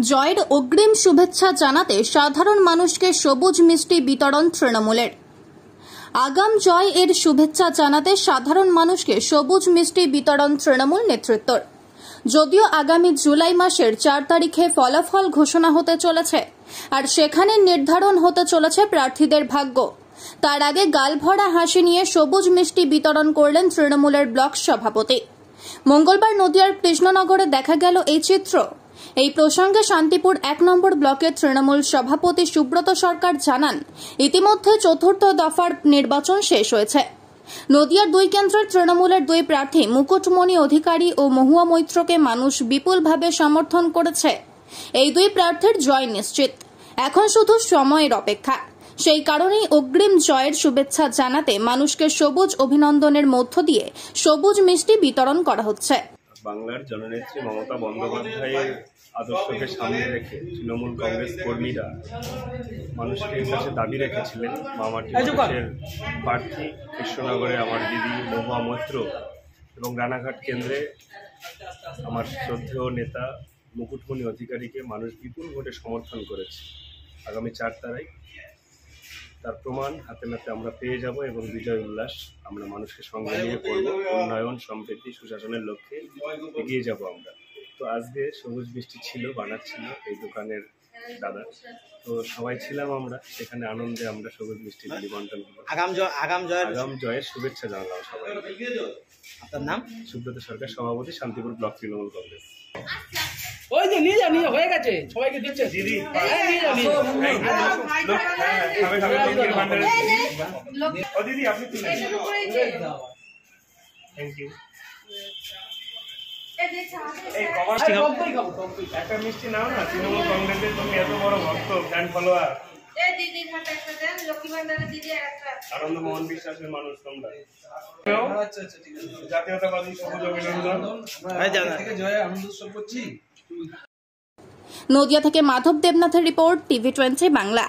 জয়ের অগ্রিম শুভেচ্ছা জানাতে সাধারণ মানুষকে সবুজ মিষ্টি বিতরণ তৃণমূলের। আগাম জয় এর শুভেচ্ছা জানাতে সাধারণ মানুষকে সবুজ মিষ্টি বিতরণ তৃণমূল নেতৃত্বর। যদিও আগামী জুলাই মাসের 4 তারিখে ফলাফল ঘোষণা হতে চলেছে, আর সেখানে নির্ধারণ হতে চলেছে প্রার্থীদের ভাগ্য, তার আগে গালভরা হাসি নিয়ে সবুজ মিষ্টি বিতরণ করলেন তৃণমূলের ব্লক সভাপতি। মঙ্গলবার নদিয়ার কৃষ্ণনগরে দেখা গেল এই চিত্র। এই প্রসঙ্গে শান্তিপুর 1 নম্বর ব্লকের তৃণমূল সভাপতি সুব্রত সরকার জানান, ইতিমধ্যে চতুর্থ দফার নির্বাচন শেষ হয়েছে। নদিয়ার 2 কেন্দ্রের তৃণমূলের 2 প্রার্থী মুকুটমণি অধিকারী ও মহুয়া মৈত্রকে মানুষ বিপুলভাবে সমর্থন করেছে। এই 2 প্রার্থীর জয় নিশ্চিত, এখন শুধু সময়ের অপেক্ষা। সেই কারণেই অগ্রিম জয়ের শুভেচ্ছা জানাতে মানুষকে সবুজ অভিনন্দনের মধ্য দিয়ে সবুজ মিষ্টি বিতরণ করা হচ্ছে। বাংলার জননেত্রী মমতা বন্দ্যোপাধ্যায়ের আদর্শকে সামনে রেখে তৃণমূল কংগ্রেস কর্মীরা মানুষের কাছে দাবি রেখেছিলেন মামাটি মানুষের প্রার্থী কৃষ্ণনগরে আমার দিদি মহুয়া মৈত্র এবং রানাঘাট কেন্দ্রে আমার শ্রদ্ধেয় নেতা মুকুটমণি অধিকারীকে মানুষ বিপুল ভোটে সমর্থন করেছে। আগামী 4 তারিখ তার প্রমাণ হাতে নাতে আমরা পেয়ে যাব এবং বিজয় উল্লাস আমরা মানুষকে সঙ্গে নিয়ে করব। উন্নয়ন, সমৃদ্ধি, সুশাসনের লক্ষ্যে এগিয়ে যাব আমরা। তো আজকে সবুজ মিষ্টি ছিল, বানাচ্ছিল এই দোকানের দাদা, তো সবাই ছিলাম আমরা সেখানে, আনন্দে আমরা সবুজ মিষ্টি বন্টন করলাম। আগাম জয়ের শুভেচ্ছা জানালাম সবাই। আপনার নাম? সুব্রত সরকার, সভাপতি, শান্তিপুর ব্লক তৃণমূল কংগ্রেস। ওই যে নিয়ে যা হয়ে গেছে, সবাইকে দিচ্ছে দিদি। দিদি আপনি থ্যাংক ইউ। একটা মিষ্টি নাও না, তৃণমূল কংগ্রেসের তুমি এত বড় ভক্ত, ফ্যান ফলোয়ার। আনন্দ মোহন বিশ্বাসের মানুষ তোমরা। জাতীয়তাবাদী সবুজ অভিনন্দন। নদিয়া থেকে মাধব দেবনাথের রিপোর্ট, TV20 বাংলা।